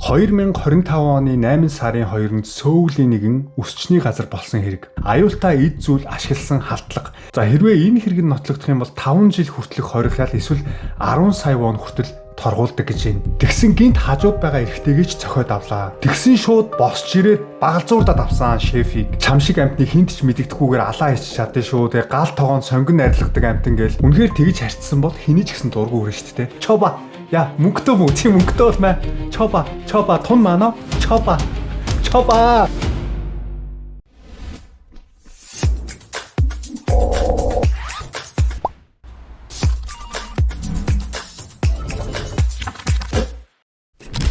2025 оны 8 сарын 2-нд Сөүлийн нэгэн өсчний газар болсон хэрэг. Аюултай эд зүйл ашигласан халдлага. За хэрвээ энэ хэрэг нь нотлогдох юм бол 5 жил хүртэлх хоригдлал эсвэл 10 сая вон хүртэл торгуулдаг гэж байна. Тэгсэн гинт хажууд байгаа эрэгтэйгээ ч цохиод авлаа. Тэгсэн шууд босч ирээд багалзуурдаад авсан шефийг. Чам шиг амтны хинт ч мэддэхгүйгээр алаа хийчих чадсан шүү. Тэгээ гал тогоон сонгон арилгадаг амтан гээл. Үнэхээр тэгж харьцсан бол хэний ч гэсэн дургу өрнө шүү дээ. Чоба. Я мөнгөтэй мө чи мөнгөтэй бол маа. Чоба тун маана. Чоба.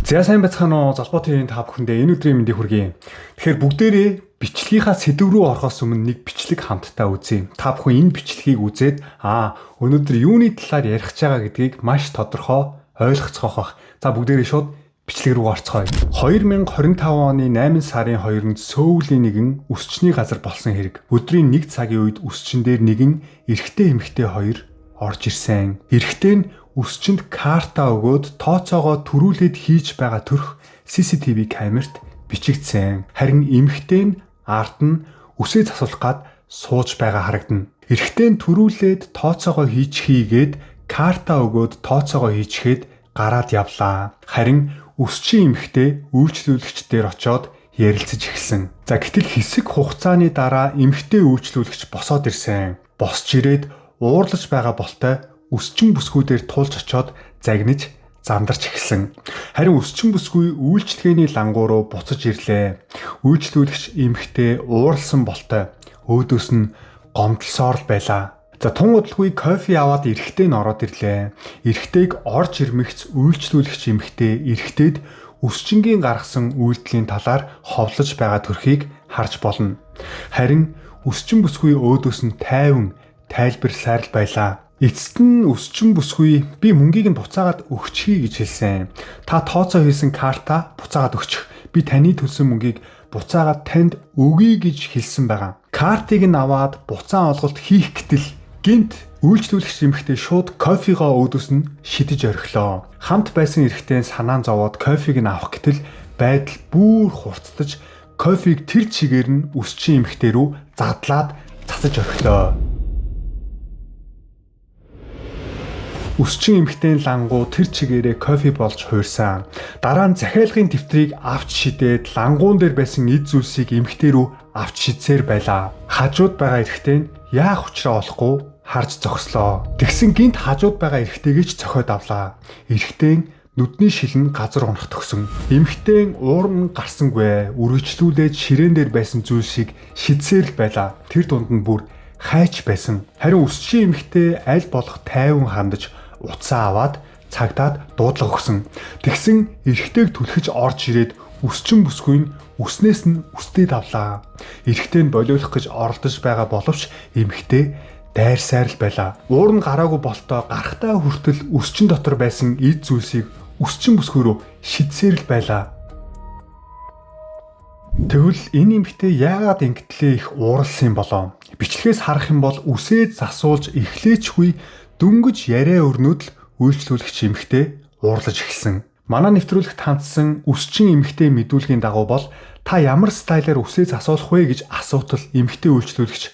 За сайн байцгаана уу Золбоо ТV-ийн та бүхэндээ энэ өдрийн мэндийг хүргэе. Тэгэхээр бүгдээрээ бичлэгийнхаа сэдв рүү орохоос өмнө нэг бичлэг хамтдаа үзье. Та бүхэн энэ бичлэгийг үзээд өнөөдөр юуны талаар ярих гэж байгаа гэдгийг маш тодорхой ойлгоцгоох бах. За бүгдээрээ шууд бичлэг рүү орцгоё. 2025 оны 8 сарын 2-нд Сөүлийн нэгэн өсчний газар болсон хэрэг. Өдрийн 1 цагийн үед өсчин дээр нэгэн эрэгтэй эмэгтэй хоёр орж ирсэн. Эрэгтэй нь өсчинд карта өгөөд тооцоогоо төрүүлээд хийж байгаа төрх CCTV камерт бичигдсэн. Харин эмэгтэй нь ард нь үсээ засуулах гад сууж байгаа харагдана. Эрэгтэй нь төрүүлээд тооцоогоо хийгээд карта өгөөд тооцоогоо хийчихэд гараад явлаа. Харин өсчин эмэгтэй үйлчлүүлэгч дээр очоод ярилцаж эхэлсэн. За гэтэл хэсэг хугацааны дараа эмэгтэй үйлчлүүлэгч босоод ирсэн. Босч ирээд уурлаж байгаа болтой өсчин бүсгүүдээр тулж очоод загнаж зандарч эхэлсэн. Харин өсчин бүсгүй үйлчлэгээний лангуу руу буцаж ирлээ. Үйлчлүүлэгч эмэгтэй ууралсан болтой өөдөөс нь гомдлсоор л байлаа. За тун удалгүй кофе аваад эрэгтэй нь ороод ирлээ. Эрэгтэйг орж ирмэгц үйлчлүүлэгч эмэгтэй эрэгтэйд өсчингийн гаргасан үйлдэлийн талаар ховлож байгаа төрхийг харж болно. Харин өсчин бүсгүй өөдөөс нь тайван тайлбарласаар л байлаа. Эцэст нь өсчин бүсгүй би мөнгийг нь буцаагаад өгчихье гэж хэлсэн. Та тооцоо хийсэн карта буцаагаад өгчих. Би таны төлсөн мөнгийг буцаагаад танд өгье гэж хэлсэн байгаа. Картыг нь аваад буцаан олголт хийх гэтэл гинт үйлчлүүлэгч эмэгтэй шууд кофегоо өөдөөс нь шидэж орхилоо. Хамт байсан эрэгтэй санаан зовоод кофег нь авах гэтэл байдал бүр хурцтаж кофег тэр чигээр нь өсчин эмэгтэй рүү задлаад цацаж орхилоо. Өсчин эмэгтэй лангуу тэр чигээрээ кофе болж хуурсан. Дараа нь захиалгын дэвтрийг авч шидээд лангуун дээр байсан эд зүйлсийг эмэгтэй рүү авч шидсээр байлаа. Хажууд байгаа эрэгтэй нь яах учраа олохгүй харж зогслоо. Тэгсэн гинт хажууд байгаа эрэгтэйгээ ч цохиод авлаа. Эрэгтэй нүдний шил нь газар унах төгсөн. Эмэгтэй уурн гарсангүй үргэлжлүүлээд ширээн дээр байсан зүйлсийг шидсээр л байлаа. Тэр дунд нь бүр хайч байсан. Харин өсчин эмэгтэй аль болох тайван хандаж уцаа аваад цагдаад дуудлага өгсөн. Тэгсэн эрэгтэйг түлхэж орж ирээд өсчин бүсгүй нь үснээс нь үстээд авлаа. Эрэгтэй нь болиулах гэж оролдож байгаа боловч эмэгтэй дайрсаар л байлаа. Уурн гараагүй болтоо гарахтаа хүртэл өсчин дотор байсан эд зүйлсийг өсчин бүсгүй рүү шидсээр л байлаа. Тэгвэл энэ эмэгтэй яагаад ингэтлээ их ууралсан болоо? Бичлэгээс харах юм бол үсээд засуулж эхлээчгүй дөнгөж яриа өрнөд л үйлчлүүлэгч эмэгтэй уурлаж эхэлсэн. Манай нэвтрүүлэгт хандсан өсчин эмэгтэй мэдүүлгийн дагуу бол та ямар стайлаар үсээ засуулах вэ гэж асуутал эмэгтэй үйлчлүүлэгч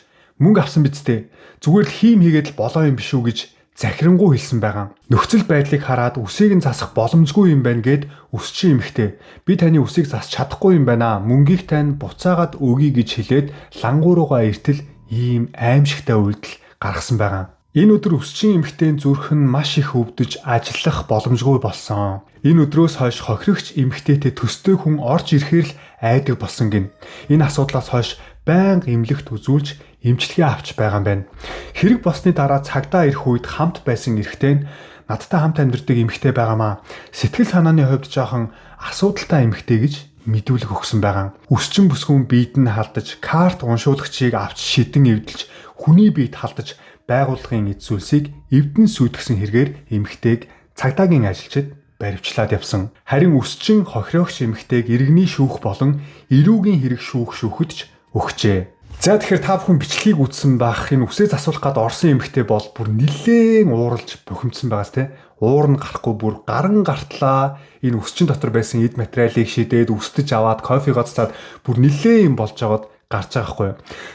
мөнгө авсан биз дээ. Зүгээр л хийм хийгээд л болоо юм биш үү гэж захирангуй хэлсэн байгаа. Нөхцөл байдлыг хараад үсийг нь засах боломжгүй юм байна гэд өсчин эмэгтэй би таны үсийг засч чадахгүй юм байна. Мөнгийг тань буцаагаад өгье гэж хэлээд лангуу руугаа иртэл ийм аимшигтай үйлдэл гаргасан байгаа. Энэ өдөр өсчин эмэгтэйн зүрх нь маш их өвдөж ажиллах боломжгүй болсон. Энэ өдрөөс хойш хохирогч эмэгтэйтэй төстэй хүн орж ирэхээр л айдаг болсон гин. Энэ асуудлаас хойш байнга эмнэлэгт үзүүлж эмчилгээ авч байгаа юм байна. Хэрэг болсны дараа цагдаа ирэх үед хамт байсан эрэгтэй нь надтай хамт амьдардаг эмэгтэй байгаамаа. Сэтгэл санааны хувьд жоохон асуудалтай эмэгтэй гэж мэдүүлэг өгсөн байгаа. Өсчин бүсгүйн биед нь халдаж, карт уншуулагчийг авч шидэн эвдэлж, хүний биед халдаж байгууллагын эд зүйлсийг эвдэн сүйтгэсэн хэрэгээр эмэгтэйг цагдаагийн ажилчид баривчлаад явсан. Харин өсчин хохирогч эмэгтэйг иргэний шүүх болон эрүүгийн хэрэг шүүхэд ч өгчээ. За тэгэхээр та бүхэн бичлэгийг үзсэн байх. Энэ үсээ засуулах гад орсон эмэгтэй бол бүр нилээн ууралж бухимдсан байгаас те. уур нь гарахгүй бүр гаран гартлаа энэ өсчин дотор байсан эд материалыг шидээд үстэж аваад кофего цацаад бүр нилээ юм болж байгаад гарч байгаа хгүй.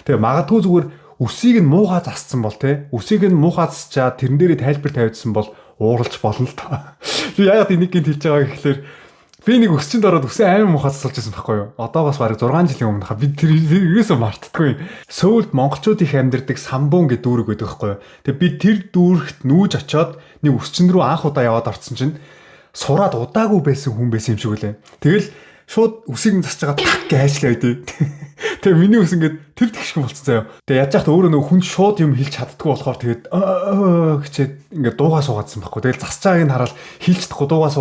Тэгээ магадгүй зүгээр үсийг нь муухай засцсан бол те үсийг нь муухай засчаад тэрэн дээрээ тайлбар тавьдсан бол ууралж болно л та. Би яагаад энийг гинт хэлж байгаа гэхэлэр би нэг өсчөнд ороод үсээ амар муухай засуулж байсан байхгүй юу? Одоогоос бараг 6 жилийн өмнө би тэр ерөөсөө мартдаггүй. Сөүлд монголчууд их амьдардаг самбуун гэдэг дүүрэг байдаг байхгүй юу? Тэгээ би тэр дүүрэгт нүүж очиод нэг өсчин рүү анх удаа яваад орсон чинь сураад удаагүй байсан хүн байсан юм шиг үлээ. Тэгэл шууд үсийг нь засж байгаа так гэж хайшлаа байдیں۔ Тэгээ миний үс ингээд тэр тэгшхэн болцсон заяа. Тэгээ яаж яхад өөрөө нөгөө хүн шууд юм хэлж чаддгүй болохоор тэгээд гэчээд ингээд дуугаа суугаадсан байхгүй. Тэгэл засж байгааг нь хараад хэлж чадахгүй дуугаа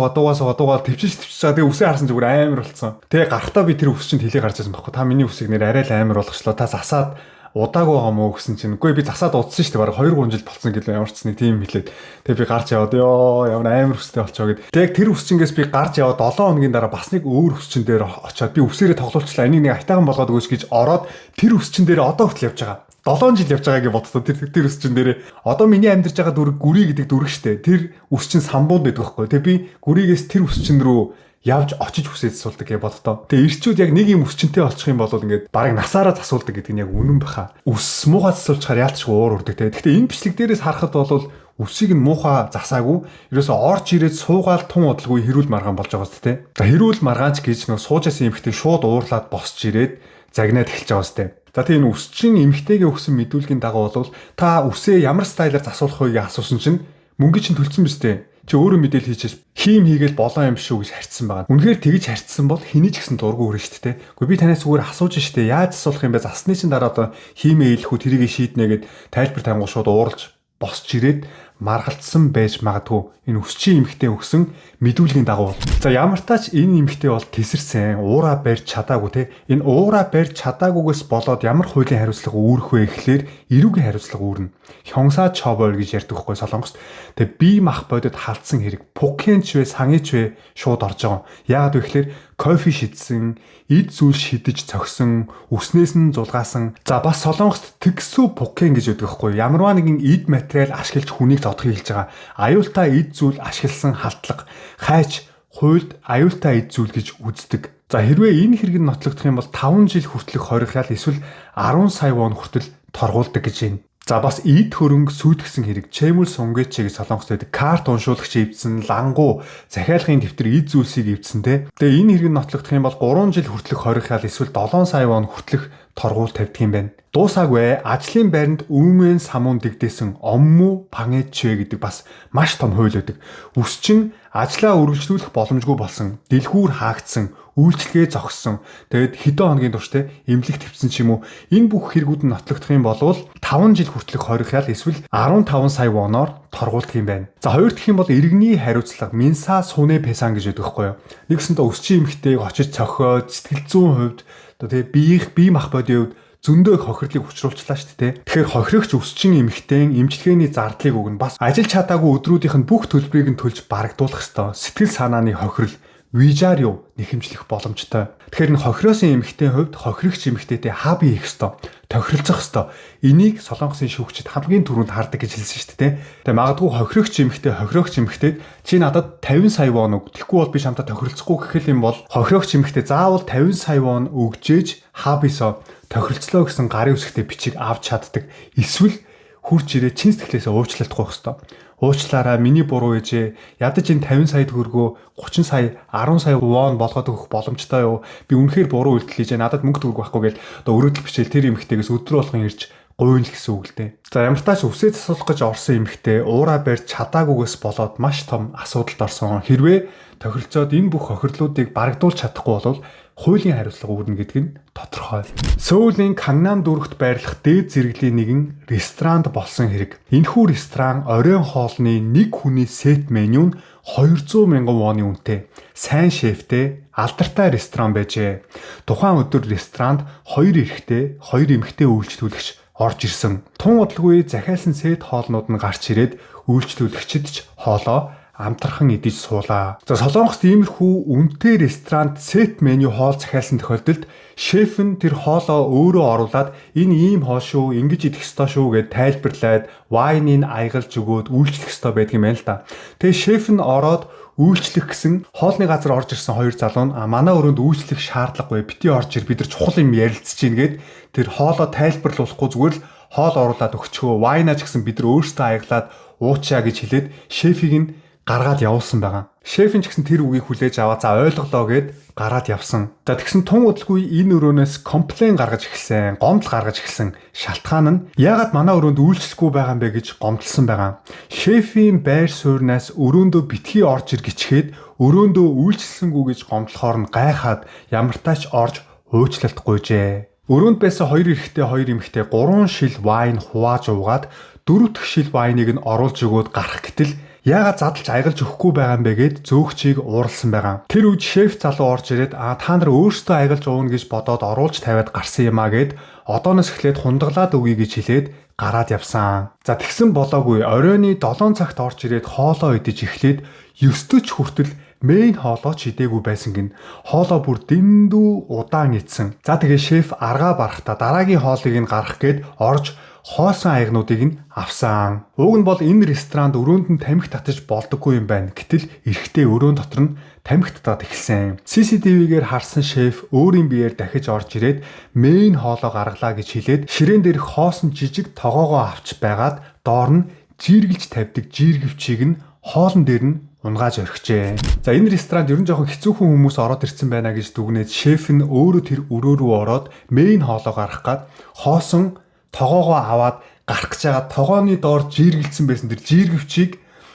төвчж байгаа. Тэгээ үсээ харсан зүгээр амар болцсон. Тэгээ гарахтаа би тэр үс чинь тэлээ гарч ирсэн байхгүй. Та миний үсийг нэр арай л амар болгочлоо. Та засаад удаагүй байгаа мó гэсэн чинь үгүй би засаад удсан шүү дээ. Бараг 2-3 жил болцсон гэлээ ямар ч нэг тийм хэлээд. Тэгээ би гарч яваад ямар амар өстэй болчоо гэд. Тэгээ тэр өсчингээс би гарч яваад 7 хоногийн дараа бас нэг өөр өсчин дээр очиод би үсээрээ тоглуулчлаа. Энийг нэг айтайхан болгоод өгөөч гэж ороод тэр өсчин дээр одоо хүртэл явж байгаа. 7 жил явж байгаа гэж боддоо тэр өсчин дээр. Одоо миний амьдарч байгаа дүрэг гүрий гэдэг дүрэг шүү дээ. Тэр өсчин самбууд байдаг байхгүй. Тэгээ би гүрийгээс тэр өсчин рүү явж очиж хүсэж засуулдаг гэж боддоо. Тэгээ ирчүүд яг нэг юм өсчөнтэй олчих юм бол ингээд барыг насаараа засуулдаг гэдэг нь яг үнэн баха. Үс муухай засуулчихаар яалтч өөр урдаг те. Гэхдээ энэ бичлэг дээрээс харахад бол үсийг нь муухай засаагүй ерөөсө орж ирээд суугаал тун удалгүй хэрүүл маргаан болж байгаа зү те. За хэрүүл маргаанч гэж нөө суужсэн эмхтэй шууд уурлаад босч ирээд загнаад эхэлж байгаа зү. За тийм үсчин эмхтэйгээ өгсөн мэдүүлгийн дагуу бол та үсээ ямар стайлаар засуулах вэ гэж асуусан чинь мөнгө чинь төлсөн биз дээ. Чи өөрөө мэдээл хийчихээс хийм хийгээл болоо юм шүү гэж харьцсан байгаа. Үнэхээр тэгж харьцсан бол хэний ч гэсэн дургу өрнө шүү дээ. Гэхдээ би танаас зүгээр асууж штэ яаж засуулах юм бэ? Засны чинь дараа одоо хиймээ хэлэхүү тэрийг шийднэ гэд тайлбар тангуул шууд ууралж босч ирээд маргалцсан байж магадгүй энэ өсчин эмхтэй өгсөн мэдүүлгийн дагуу. За ямар тач энэ эмхтэй бол тесэрсэн уураа барьж чадаагүй те. Энэ уураа барьж чадаагүйгээс болоод ямар хуулийн хариуцлага үүрэх вэ гэхлээр эрүүгийн хариуцлага үүрнэ. Хёнгса чобол гэж ярьдаг хгүй Солонгост. Тэгээ бие мах бодод халдсан хэрэг пукенч вэ сангич вэ шууд орж байгаа. Яагаад вэ гэхлээр кофе шидсэн, эд зүйл шидэж цогсон, үснээс нь зулгаасан. За бас Солонгост тэгсүү пукен гэж яддаг хгүй. Ямарваа нэгэн эд материал ашиглаж хүнийг зодохыг хэлж байгаа. Аюултай эд зүйл ашигласан халдлага, хайч, хуйлд аюултай эд зүйл гэж үздэг. За хэрвээ энэ хэрэг нь нотлогдох юм бол 5 жил хүртэлх хориграл эсвэл 10 сая вон хүртэл торгуулдаг гэж байна. За бас эд хөрөнгө сүйтгэсэн хэрэг чэмэл сунгээч гэж Солонгост байдаг. Карт уншуулагч эвдсэн, лангуу, захиалгын дэвтэр эд зүйлсийг эвдсэн те. Тэгээ энэ хэрэг нь нотлогдох юм бол 3 жил хүртэлх хориграл эсвэл 7 сая вон хүртэлх торгуул тавьдаг юм байна. Дуусаагүй ажлын байранд үүмэн самуун дэгдээсэн оммуу пангэчвэ гэдэг бас маш том хууль байдаг. Үсчин ажлаа үргэлжлүүлэх боломжгүй болсон, дэлгүүр хаагдсан, үйлчлэгээ зогссон. Тэгээд хэдэн хоногийн турштай эмнэлэг твцсэн ч юм уу. Энэ бүх хэрэгүүд нь нотлогдох юм бол 5 жил хүртэлх хориграл эсвэл 15 сая воноор торгуулдаг юм байна. За хоёр дахь юм бол иргэний хариуцлага Минса Сүнэ Песан гэж байдаг байхгүй юу. Нэгсэндээ өсчин эмхтэйг очиж цохиод сэтгэл зүйн хувьд одоо тэгээ бие мах бодийн хувьд зөндөө хохирлыг учруулчлаа шүү дээ. Тэгэхээр хохирогч өсчин эмхтэн эмчилгээний зардлыг өгнө. Бас ажиллаж чадаагүй өдрүүдийнх нь бүх төлбөрийг нь төлж барагдуулах ёстой. Сэтгэл санааны хохирол вижаар юу нэхэмжлэх боломжтой. Тэгэхээр энэ хохироосын эмхтэн хувьд хохирогч эмхтэйтэй хаби хийх ёстой. Тохиролцох ёстой. Энийг Солонгосын шүүгчид хамгийн түрүүнд хардаг гэж хэлсэн шүү дээ. Тэгээ магадгүй хохирогч эмхтэйд чи надад 50 сая вон өг. Тэгэхгүй бол би чамтай тохиролцохгүй гэх юм бол хохирогч эмхтэй заавал 50 сая вон өгжээж хабисо тохиролцлоо гэсэн гарын үсгтэй бичиг авч чаддаг. Эсвэл хурж ирээ чин сэтгэлээсээ уучлалтах байх ёстой. Уучлаарай миний буруу ээжээ. Ядаж энэ 50 сая төгрөгөө 30 сая 10 сая вон болгоод өгөх боломжтой юу? Би үнэхээр буруу үйлдэл хийж надад мөнгө төгрөг байхгүй гэж одоо өрөөдөл бичээл тэр эмэгтэйгээс өдрө болгон ирж гуйл гэсэн үг л дээ. За ямар тач үсээ засуулах гэж орсон эмэгтэй уураа барьж чадаагүйгээс болоод маш том асуудалд орсон. Хэрвээ тохиролцоод энэ бүх хохирлуудыг барагдуулж чадахгүй бол хуулийн хариуцлага үүрнэ гэдэг нь тодорхой. Сөүлийн Кангнам дүүрэгт байрлах дээд зэрэглэлийн нэгэн ресторанд болсон хэрэг. Энэхүү ресторан оройн хоолны нэг хүний сет меню нь 200 мянган воны үнэтэй. Сайн шефтэй алдартай ресторан байжээ. Тухайн өдөр ресторанд 2 эрэгтэй, 2 эмэгтэй үйлчлүүлэгч орж ирсэн. Тун удалгүй захиалсан сет хоолнууд нь гарч ирээд үйлчлүүлэгчид ч хоолоо амтрхан идэж суулаа. За Солонгост иймэрхүү үнэтэй ресторанд сет меню хоол захиалсан тохиолдолд шеф нь тэр хоолоо өөрөө оруулаад энэ ийм хоол шүү, ингэж идэх ёстой шүү гэд тайлбарлаад вайныг аягалж өгөөд үйлчлэх ёстой байдаг юм байна л да. Тэгээ шеф нь ороод үйлчлэх гэсэн хоолны газар орж ирсэн хоёр залуу нь манай өрөөнд үйлчлэх шаардлагагүй, бити орж ир, бид нар чухал юм ярилцж гин гэд тэр хоолоо тайлбарлуулахгүй зүгээр л хоол оруулаад өгчхөө, вайнаач гэсэн бид нар өөрсдөө аяглаад уучаа гэж хэлээд шефийг нь гаргаад явуулсан байгаа. Шеф нь ч гэсэн тэр үгийг хүлээж аваа, за ойлголоо гэд гараад явсан. За тэгсэн тун удалгүй энэ өрөөнөөс комплейн гаргаж эхэлсэн, гомдол гаргаж эхэлсэн. Шалтгаан нь яагаад манай өрөөнд үйлчлэхгүй байгаа юм бэ гэж гомдлсон байгаа. Шефийн байр сууриас өрөөндөө битгий орж ир гिचгээд өрөөндөө үйлчлсэнгүй гэж гомдлохоор нь гайхаад ямартаач орж уучлалт гуйжээ. Өрөөнд байсан хоёр эрэгтэй, хоёр эмэгтэй 3 шил вайн хувааж уугаад 4 дахь шил вайныг нь оруулж өгөөд гарах гэтэл яагаад задлж аягалж өгөхгүй байгаа юм бэ гэд зөөгчийг ууралсан байгаа. Тэр үед шеф залуу орж ирээд та нар өөрсдөө аягалж ууна гэж бодоод оруулж тавиад гарсан юм а гэд одооноос эхлээд хундаглаад өгье гэж хэлээд гараад явсан. За тэгсэн болоогүй оройны 7 цагт орж ирээд хоолоо идэж эхлээд 9 ч хүртэл мейн хоолоо ч идээгүй байсан гин. Хоолоо бүр дэндүү удаан идсэн. За тэгээ шеф аргаа барахта дараагийн хоолыг нь гарах гээд орж хоосон аягнуудыг нь авсан. Уг нь бол энэ ресторанд өрөөнд нь тамхи татаж болдоггүй юм байна. Гэтэл эрэхтэй өрөөнд дотор нь тамхи татаад эхэлсэн. CCTV-гээр харсан шеф өөрийн биеэр дахиж орж ирээд мейн хоолоо гаргалаа гэж хэлээд ширээн дээрх хоосон жижиг тогоогоо авч байгаад доор нь жиргэлж тавьдаг жиргэвчийг нь хоолн дээр нь унгааж орхижээ. За энэ ресторанд ерөн жоохон хэцүүхэн хүмүүс ороод ирсэн байна гэж дүгнээд шеф нь өөрөө тэр өрөө рүү ороод мейн хоолоо гаргах гад хоосон тогоогоо аваад гарах гэж байгаа тогооны доор жиргэлсэн байсан тэр жиргэвчийг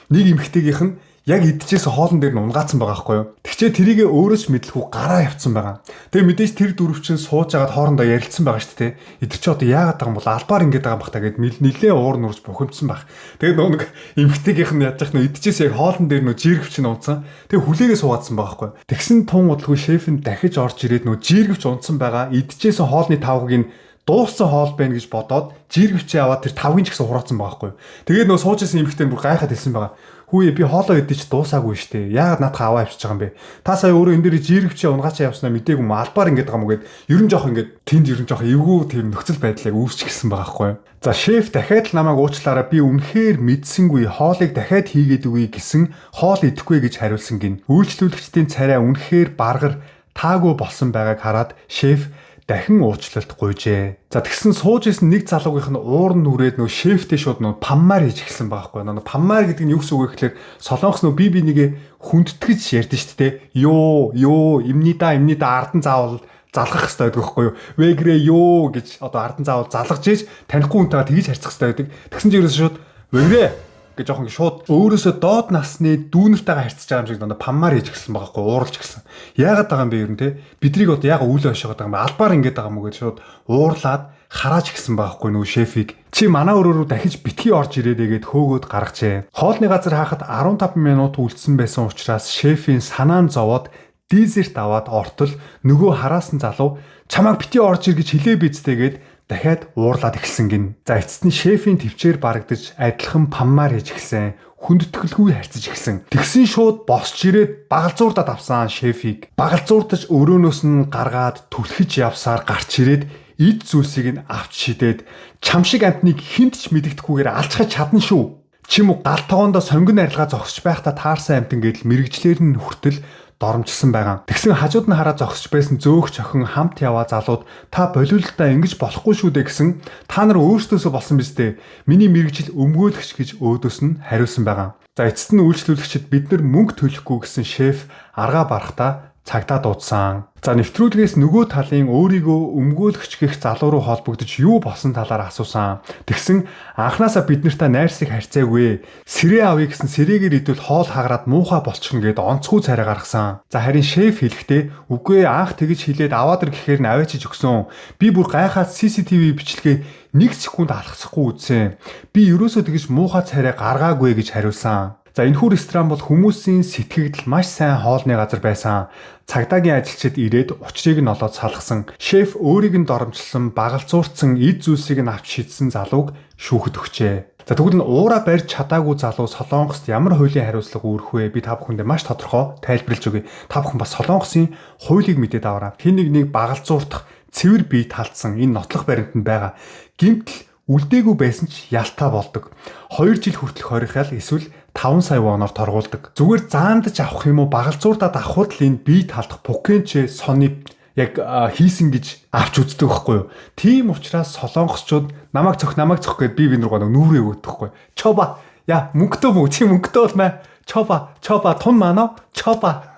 нэг эмэгтэйгийнх нь яг идчихсэн хоолн дээр нь унгаацсан байгаа байхгүй юу. Тэгчээ тэрийгэ өөрөө ч мэдлэхгүй гараа явцсан байгаа. Тэгээ мэдээж тэр дөрвчин сууж агаад хоорондоо ярилцсан байгаа шүү дээ. Эдгэр чи одоо яагаад байгаа юм бол албаар ингэж байгаа юм бах та гэд нилээ уур нурж бухимдсан баг. Тэгээ нэг эмэгтэйгийнх нь яаж яах нь идчихсэн яг хоолн дээр нөө жиргэвч нь унтсан. Тэгээ хүлээгээ суугаадсан байгаа байхгүй юу. Тэгсэн тун удалгүй шеф нь дахиж орж ирээд нөө жиргэвч унтсан байгаа идчихсэн хоолны тавхыг нь дууссан хоол байна гэж бодоод жиргэвчээ аваад тэр тавгийн ч гэсэн хураацсан байгаа байхгүй. Тэгээд нөө сууж исэн эмэгтэй бүр гайхаад хэлсэн байгаа. Хүүе би хоолоо идэж дуусаагүй штэ. Яагаад надад аваа авчиж байгаа юм бэ? Та сая өөрөө энэ дээр жиргэвчээ унгаачаа явснаа мдээгүй юм албаар ингэж байгаа юм гээд ерөн жоох ингэж тэнд ерөн жоох эвгүй тийм нөхцөл байдлыг үүсчихсэн байгаа байхгүй. За шеф дахиад л намайг уучлаарай би үнэхээр мэдсэнгүй хоолыг дахиад хийгээд өгье гэсэн хоол идэхгүй гэж хариулсан гин. Үйлчлүүлэгчдийн царай үнэхээр баргар таагүй болсон байгааг хараад шеф дахин уучлалт гуйжээ. За тэгсэн сууж исэн нэг залуугийнх нь уур нүрээд нөө шефтэй шууд нөө паммар хийж эхэлсэн байхгүй. Нөө паммар гэдэг нь юу гэсэн үг вэ гэхээр солонгос нөө би нэгэ хүндэтгэж ярьдэн шүү дээ. Ёо имнида ардан заавал залгах хэрэгтэй байдаг байхгүй юу? Вэгрээ ёо гэж одоо ардан заавал залгаж ийж танихгүй хүнтэйгээ тгийж харьцах хэрэгтэй байдаг. Тэгсэн чинь ерөөсөө шууд вэгрээ гэж жоохон шууд өөрөөсөө доод насны дүүнэртэйгээ харьцаж байгаа юм шиг дандаа паммар хийж эхэлсэн байгаа хгүй ууралж эхэлсэн. Яагаад байгаа юм бэ ер нь те? Бидрийг одоо яагаад үйл хойшоогоод байгаа юм бэ? Албаар ингэж байгаа юм уу гэж шууд уурлаад харааж эхэлсэн байгаа хгүй нөө шефийг. Чи манай өрөө рүү дахиж битгий орж ирээрээ гэд хөөгөөд гаргажээ. Хоолны газар хаахад 15 минут үлдсэн байсан учраас шефийн санаа нь зовоод дизерт аваад ортол нөгөө хараасан залуу чамайг битгий орж ир гэж хэлээ бидтэйгээд дахиад уурлаад эхэлсэн гин. За эцэст нь шефийн төвчээр барагдаж адилхан паммар хийж эхэлсэн. Хүндэтгэлгүй харьцаж эхэлсэн. Тэгсэн шууд босч ирээд багалзуурдаад авсан шефийг. Багалзуурдаж өрөөнөөс нь гаргаад түлхэж явсаар гарч ирээд эд зүйлсийг нь авч шидээд чам шиг амтныг хинт ч мэддэхгүйгээр алчхаж чадна шүү. Чим үү гал тогоондоо сонгон арилгаа зогсож байхдаа таарсан амтан гэдэл мэрэгчлэр нь хүртэл доромжилсан байгаа. Тэгсэн хажууд нь хараа зогсож байсан зөөгч охин хамт яваа залууд та болиулалтаа ингэж болохгүй шүү дээ гэсэн та нар өөрсдөөсөө болсон биз дээ. Миний мэрэгжил өмгөөлөгч гэж өөдөөс нь хариулсан байгаа. За эцэст нь үйлчлүүлэгчид бид нар мөнгө төлөхгүй гэсэн шеф аргаа барахтаа цагдаа дуудсан. За нэвтрүүлгээс нөгөө талын өөрийгөө өмгөөлөгч гэх залуу руу холбогдож юу болсон талаар асуусан. Тэгсэн анханасаа бид нартай найрсаг харьцаагүй. Сэрээ авъя гэсэн сэрээгээр идвэл хоол хагараад муухай болчихно гэд онцгой царай гаргасан. За харин шеф хэлэхдээ үгүй анх тэгж хэлээд аваад ир гэхээр нь аваачиж өгсөн. Би бүр гайхаад CCTV бичлэгээ 1 секунд алхасахгүй үзсэн. Би ерөөсөө тэгж муухай царай гаргаагүй гэж хариулсан. За энэхүү ресторан бол хүмүүсийн сэтгэгдэл маш сайн хоолны газар байсан. Цагдаагийн ажилчид ирээд учрыг нь олоод салгасан. Шеф өөрийг нь доромжилсан, багалзуурцсан эд зүйлсийг нь авч шидсэн залууг шүүхэд өгчээ. За тэгвэл нь уура барьж чадаагүй залуу Солонгост ямар хуулийн хариуцлага үүрэх вэ? Би та бүхэндээ маш тодорхой тайлбарлаж өгье. Та бүхэн бас Солонгосын хуулийг мэдээд аваарай. Хэн нэгнийг багалзуурдах цэвэр бие талдсан энэ нотлох баримтанд байгаа. Гэмтэл үлдээгүй байсан ч ялтаа болдог. 2 жил хүртэлх хоригхал эсвэл 5 сая воноор торгуулдаг. Зүгээр заандаж авах юм уу багалзуурдаад авахуд л энэ бие талдах пукенче сонив яг хийсэн гэж авч үздэг байхгүй юу? Тийм учраас солонгосчууд намайг цох гэд би руугаа нүрээ өгдөхгүй. Чоба я мөнгөтэй мө чи мөнгөтэй болмаа. Чоба тун маана. Чоба.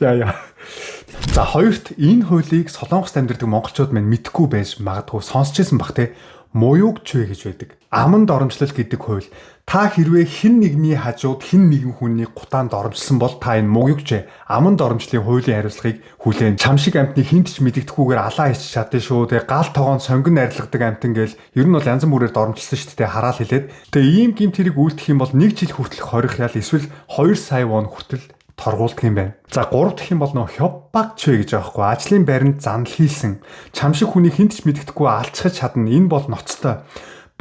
Яа. За хоёрт энэ хуулийг солонгост амьдардаг монголчууд мань мэдхгүй байж магадгүй сонсч байсан бах те. Муюуг чвэ гэж байдаг. Аманд оромжлол гэдэг хууль. Та хэрвээ хэн нэгний хажууд хэн нэгэн хүний гутаанд оромжлсон бол та энэ муюугч аманд оромжлын хуулийн хариуцлагыг хүлээн. Чам шиг амтны хинт ч мэдэгдэхгүйгээр алаа ич чадсан шүү. Тэгээ гал тогоон сонгон арилгадаг амтан гээл ер нь бол янз бүрээр оромжлсон шүү дээ хараал хэлээд. Тэгээ ийм гэмт хэрэг үйлдэх юм бол 1 жил хүртэлх хорих ял эсвэл 2 сая вон хүртэл торгуулдаг юм байна. За 3 дахь юм бол нөө хёббагч гэж байгаа хгүй. Ажлын байранд занл хийсэн. Чам шиг хүний хинт ч мэддэхгүй алчхаж чадна. Энэ бол ноцтой.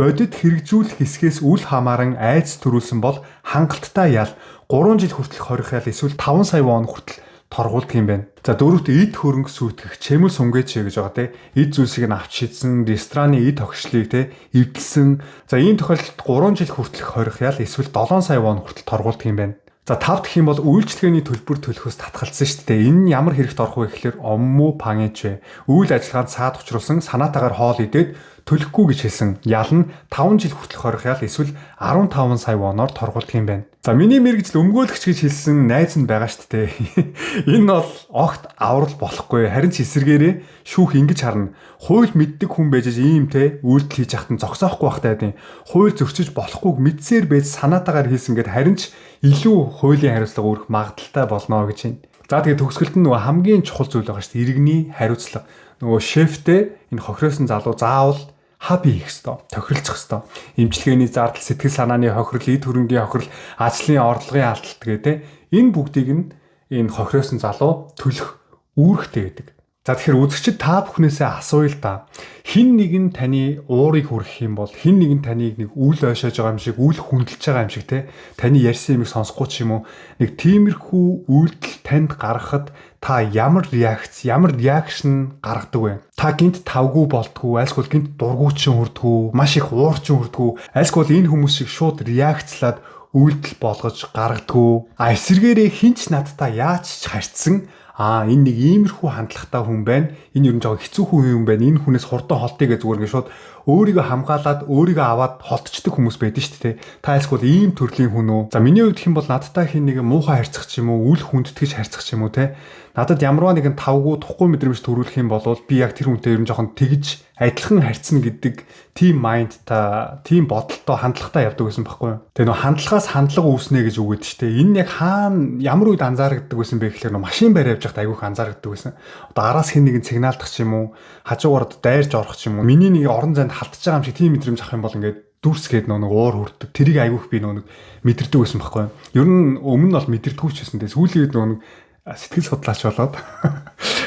Бодит хэрэгжүүлэх хэсгээс үл хамааран айц төрүүлсэн бол хангалттай ял 3 жил хүртэлх хорих ял эсвэл 5 сая вон хүртэл торгуулдаг юм байна. За дөрөвт эд хөрөнгө сүйтгэх чэмэл сүнгээч гэж байгаа те. Эд зүйлсийг нь авч шидсэн, рестораны эд тогшлыг те эвдэлсэн. За ийм тохиолдолд 3 жил хүртэлх хорих ял эсвэл 7 сая вон хүртэл торгуулдаг юм байна. За 5 дахь юм бол үйлчлэгээний төлбөр төлөхөөс татгалзсан шүү дээ. Энэ нь ямар хэрэгт орох вэ гэхээр оммуу пангич вэ. Үйл ажиллагаанд саад учруулсан санаатаагаар хоол идээд төлөхгүй гэж хэлсэн. Ял нь 5 жил хүртэлх хорих ял эсвэл 15 сая воноор торгуулдаг юм байна. За миний мэрэгжил өмгөөлөгч гэж хэлсэн найз нь байгаа шүү дээ. Энэ бол огт аврал болохгүй. Харин ч эсэргээрээ шүүх ингэж харна. Хууль мэддэг хүн байж ийм те үйлдэл хийж яхад нь зогсоохгүй байхтай байдیں۔ Хууль зөрчиж болохгүйг мэдсээр байж санаатаагаар хийсэн гэд харин ч илүү хуулийн хариуцлага үүрэх магадaltaй болно гэж байна. За тэгээд төгсгөлд нь нөгөө хамгийн чухал зүйл байгаа шүү дээ. Иргэний хариуцлага. Нөгөө шефтэй энэ хохироосон залуу заавал хаби хийх ёстой. Тохиролцох ёстой. Имчилгээний зардал, сэтгэл санааны хохирол, эд хөрөнгийн хохирол, ажлын орлогын алдалт гэдэг энэ бүгдийг нь энэ хохироосон залуу төлөх үүрэгтэй байдаг. За тэгэхээр үзэгчид та бүхнээсээ асууя л да. Хин нэгэн таны уурыг хүргэх юм бол хин нэгэн таныг нэг үл ойшоож байгаа юм шиг, үл хүндэлж байгаа юм шиг те таны ярьсан юмыг сонсохгүй ч юм уу нэг тиймэрхүү үйлдэл танд гаргахад та ямар реакшн гаргадаг вэ? Та гинт тавгүй болтгоо, альсгүй гинт дургуйчин хүрдгүү, маш их уурчин хүрдгүү, альсгүй энэ хүмүүс шиг шууд реакцлаад үйлдэл болгож гаргадаггүй. Эсэргээрээ хинч надтай яаж ч харьцсан энэ нэг иймэрхүү хандлагатай хүн байна. Энэ ер нь жоо хэцүү хүн юм байна. Энэ хүнээс хурдан холтыг гэж зүгээр ингэ шууд өөрийгөө хамгаалаад өөрийгөө аваад холтчдаг хүмүүс байдаг шүү дээ. Та альсгүй ийм төрлийн хүн үү? За миний хувьд хэм бол надтай хин нэг муухай харьцах ч юм уу, үл хүндэтгэж харьцах ч юм уу те. Надад ямарваа нэгэн тавгүй тухгүй мэдрэмж төрүүлэх юм бол би яг тэр хүнтэй ер нь жоохон тэгж адилхан харьцна гэдэг тийм майндтай, тийм бодолтой, хандлагатай явдаг гэсэн байхгүй юу? Тэгээ нөө хандлагаас хандлага үүснэ гэж үгээд штэ. Энэ яг хаана ямар үед анзаардаг байсан бэ гэхээр нөө машин барь явж байхад айгүйх анзаардаг байсан. Одоо араас хэн нэгэн сигналдах ч юм уу, хажуугаар дайрж орох ч юм уу. Миний нэг орон зайд халтж байгаа юм шиг тийм мэдрэмж авах юм бол ингээд дүрсгээд нэг уур хүрдэг. Тэрийг айгүйх би нэг мэдэрдэг байсан байхгүй юу? Ер нь өмнө нь бол мэдэрдэггүй ч гэсэн дээ. Сүүлийн үед нэг сэтгэл судлаач болоод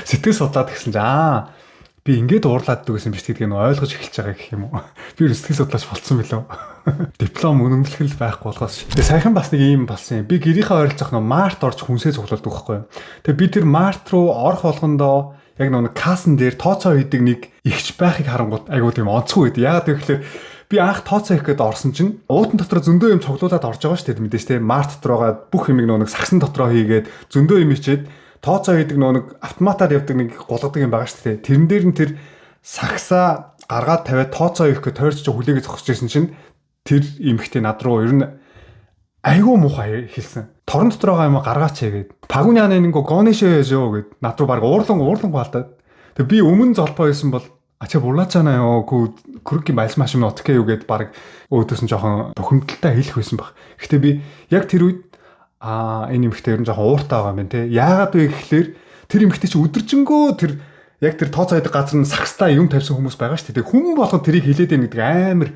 сэтгэл судлаад гэсэн чинь би ингээд уурлаад дэгсэн биш гэдгийг ойлгож эхэлж байгаа гэх юм уу. Би сэтгэл судлаач болцсон билүү. Диплом үнэмлэхэл байхгүй болохоос. Тэгээ сайхан бас нэг юм болсон юм. Би гэрийнхээ ойролцоох март орж хүнсээ цуглуулдаг байхгүй юу. Тэгээ би тэр март руу орох болгондоо яг нэг кассан дээр тооцоо хийдэг нэг ихч байхыг харангууд айгуу тийм онцгүй байд. Яагаад гэвэл би анх тооцоо хийх гээд орсон чинь уутан дотор зөндөө юм цуглуулад орж байгаа шүү дээ мэдээж те. Март дотроогоо бүх юмыг нэг сагсан дотроо хийгээд зөндөө юм хийчээд тооцоо хийдэг нэг автоматар явдаг нэг гулгадаг юм байгаа шүү дээ. Тэрэн дээр нь тэр сагсаа гаргаад тавиад тооцоо хийх гэж тойрч хүлээгээ зогсож ирсэн чинь тэр эмэгтэй над руу ер нь айгүй муухай хэлсэн. Торон дотроо юм гаргаач гээд пагуны ана нэг гонишээ яжөө гэд над руу баг уурлан хаалтаад. Тэг би өмнө золбоо байсан бол ачаа бурлаачаана ёо күрки байлсмаш юм отке юу гэд баг өөдөөс нь жоохон тохиромдолтой хэлэх байсан баг. Гэхдээ би яг тэр үед энэ эмэгтэй ер нь жоохон ууртай байгаа юм байна те. Яагаад вэ гэхлээр тэр эмэгтэй чи өдөржингөө тэр яг тэр тооцоо хийдэг газар нь сагстаа юм тавьсан хүмүүс байгаа шүү дээ. Хүн болгон тэрийг хилээд байна гэдэг амар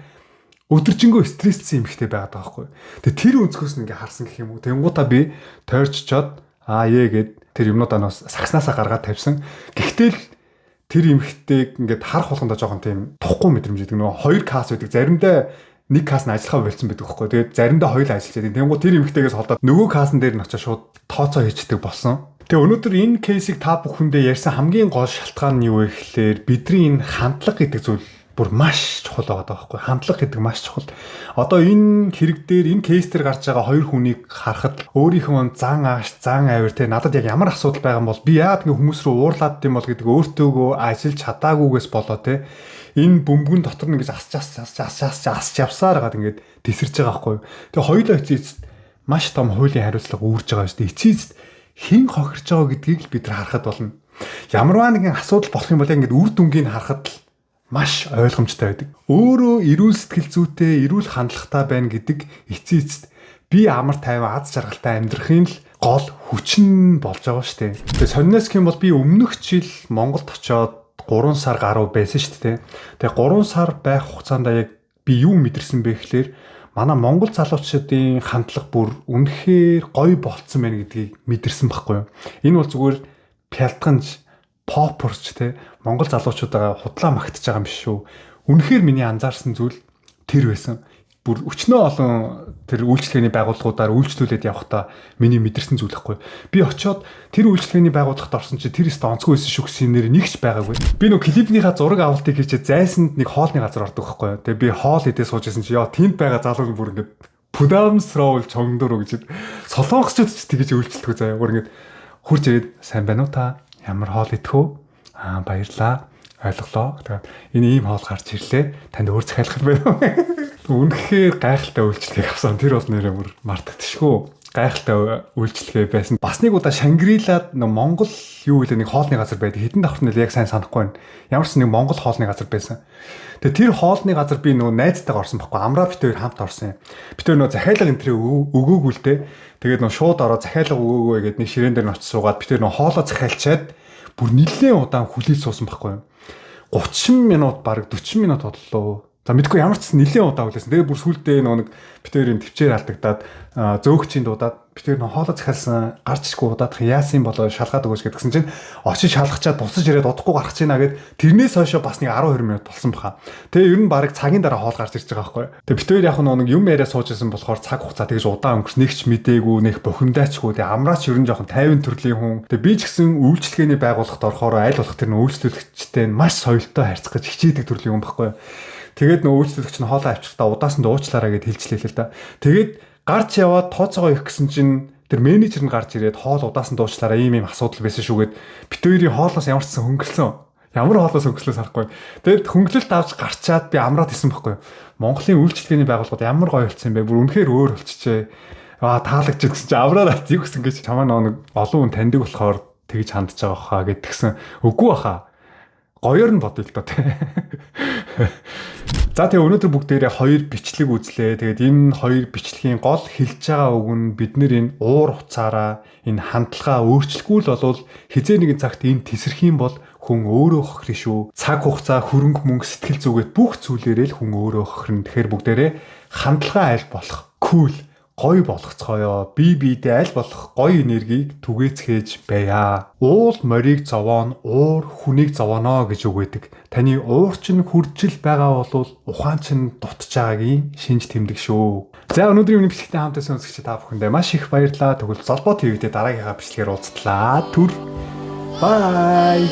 өдөржингөө стрессцэн эмэгтэй байгаад байгаа байхгүй. Тэгээ тэр өнцгөөс нь ингээ харсан гэх юм уу. Тэнгуудаа би тойрччоод гэд тэр юмнуудаа нас сагснаасаа гаргаад тавьсан. Гэхдээ л тэр эмэгтэйг ингээд харах болгондоо жоохон тийм тухгүй мэдрэмж гэдэг. Нөгөө хоёр каст байдаг. Заримдаа нэг каст нь ажиллахаа болцсон байдаг байхгүй. Тэгээд заримдаа хоёулаа ажиллаж байдаг. Тэнгуү тэр эмэгтэйгээс холдоод нөгөө кастн дээр нь очиж шууд тооцоо хийчихдэг болсон. Тэгээ өнөөдөр энэ кейсийг та бүхэндээ ярьсан хамгийн гол шалтгаан нь юу вэ гэхээр бидний энэ хандлага гэдэг зүйл бүр маш чухал байгаа байхгүй. Хандлага гэдэг маш чухал. Одоо энэ хэрэг дээр энэ кейс дээр гарч байгаа хоёр хүнийг харахад өөрийнхөө зан ааш, зан авир те надад яг ямар асуудал байгаа юм бол би яагаад ингэ хүмүүс рүү уурлаад дим бол гэдэг өөртөөгөө ажиллаж чадаагүйгээс болоо те энэ бөмбөгөн дотор нь ингэж асч явсаар гад ингэж тесэрж байгаа байхгүй. Тэгээ хоёулаа эцээст маш том хуулийн хариуцлага үүрж байгаа шүү дээ. Эцээст хэн хохирч байгаа гэдгийг л бид нар харахад болно. Ямарваа нэгэн асуудал болох юм бол ингэж үр дүнгийг харахад л маш ойлгомжтой байдаг. Өөрөө эрүүл сэтгэл зүйтэй, эрүүл хандлагатай байна гэдэг эцээст би амар тайван аз жаргалтай амьдрахын л гол хүчин болж байгаа шүү дээ. Тэгээ сонирхох юм бол би өмнөх жил Монголд очиод 3 сар гаруй байсан шүү дээ. Тэгээ 3 сар байх хугацаанд яг би юу мэдэрсэн бэ гэхээр манай Монгол залуучуудын хандлага бүр үнэхээр гоё болцсон байна гэдгийг мэдэрсэн байхгүй юу. Энэ бол зүгээр пялтганж попорч те Монгол залуучуудаа худлаа магтаж байгаа юм биш шүү. Үнэхээр миний анзаарсан зүйл тэр байсан. Бүр өчнөө олон тэр үйлчлэгээний байгууллагуудаар үйлчлүүлээд явахдаа миний мэдэрсэн зүйл байхгүй. Би очиод тэр үйлчлэгээний байгууллагад орсон чинь тэр өстө онцгой байсан шүү гэсэн нэр нэг ч байгаагүй. Би нөө клипнийхаа зураг авалтыг хийчихэд зайсанд нэг хоолны газар ордог байхгүй. Тэгээ би хоол идээ сууж байсан чи яа тэнд байгаа залуу бүр ингээд пудамсроол чонгдороо гэж солонгосчууд ч тэгэж үйлчлдэг заяа. Бүр ингээд хурж ирээд сайн байна уу та? Ямар хоол идэх үү? Баярлаа. Ойлголоо. Тэгээд энэ ийм хоол гарч ирлээ. Танд өөр захиалах байна уу? Үнэхээр гайхалтай үйлчлэг авсан. Тэр бол нэрээ бүр мартагдчихгүй. Гайхалтай үйлчлэгээ байсан. Бас нэг удаа Шангрилад Монгол юу вэ нэг хоолны газар байдаг. Хэдэн давхар нь яг сайн санахгүй байна. Ямар ч нэг Монгол хоолны газар байсан. Тэгээ тэр хоолны газар би нөгөө найзтайгаа орсон байхгүй. Амраа бит хоёр хамт орсон юм. Бит хоёр нөгөө захиалга энтрээ өгөөгүй л дээ. Тэгээд нөгөө шууд ороо захиалга өгөөгөө гэдэг нэг ширээн дээр нь очиж суугаад бит хоёр нөгөө хоолоо захиалчаад бүр нэлээд удаан хүлээж суусан байхгүй юу. 30 минут бараг 40 минут боллоо. За мэдгүй ямар ч нэлээд удаа хүлээсэн. Тэгээ бүр сүулдээ нэг битэрийн төвчээр алдагдаад зөөгчийн дуудаад битэр нөө хоолоо захиалсан гарч ичгүй удаадах яасан болоо шалгаад өгөөч гэдгсэн чинь очиж шалгачаад буцаж ирээд удахгүй гарах чинь аа гэд тэрнээс хойшоо бас нэг 12 минут болсон баха. Тэгээ ер нь бараг цагийн дараа хоол гарч ирж байгаа байхгүй. Тэгээ битэр яг нэг юм яриа суужсэн болохоор цаг хугацаа тэгж удаан өнгөрс нэг ч мдээгүй нэг бухимдаачгүй. Тэгээ амраач ер нь жоохон 50 төрлийн хүн. Тэгээ би ч гэсэн үйлчлэгээний байгууллагад орохоор аль болох тэр үйлчлүүлэгчтэй маш соёлтой харьцах гэж хичээдэг төрлийн хүн байхгүй. Тэгээд нөө үйлчлүүлэгч нь хоолоо авчихтаа удаасан дуучлаараа гэд хэлжлээ л да. Тэгээд гарч яваад тооцоогоо их гэсэн чинь тэр менежер нь гарч ирээд хоол удаасан дуучлаараа ийм асуудал байсан шүүгээд бит хоёрын хоолоос ямар ч сан хөнгөлсөн. Ямар хоолоос хөнгөлснөөс харахгүй. Тэгээд хөнгөлөлт авч гарчаад би амраад исэн байхгүй. Монголын үйлчлэгээний байгууллагууд ямар гоё болцсон юм бэ? Бүр үнэхээр өөр болчихжээ. Таалагч гэсэн чинь амраад ат юу гэсэн гэж чамаа нэг олон хүн таньдаг болохоор тэгж хандж байгаа хаа гэдгсэн. Үгүй баха. Гоёор нь бодъё л доо тий. За тэгээ өнөөдөр бүгдээрээ хоёр бичлэг үзлээ. Тэгээд энэ хоёр бичлэгийн гол хэлж байгаа үг нь бид нэр энэ уур уцаараа энэ хандлагаа өөрчлөхгүй л болвол хизээ нэгэн цагт энэ тесрэх юм бол хүн өөрөө хохирно шүү. Цаг хугацаа, хөрөнгө мөнгө, сэтгэл зүгээд бүх зүйлээрээ л хүн өөрөө хохирно. Тэгэхээр бүгдээрээ хандлагаа аль болох cool гоё болгоцгоё. Бие биедээ аль болох гоё энергийг түгээцгээж байя. Уул морийг зовоон, уур хүнийг зовооно гэж үг байдаг. Таны уур чинь хүржил байгаа бол ухаан чинь дутж байгаагийн шинж тэмдэг шүү. За өнөөдрийн миний бичлэгтээ хамтдаа үзэгч та бүхэндээ маш их баярлалаа. Тэгвэл Золбоо ТV-д дараагийнхаа бичлэгээр уулзтлаа. Түр. Bye.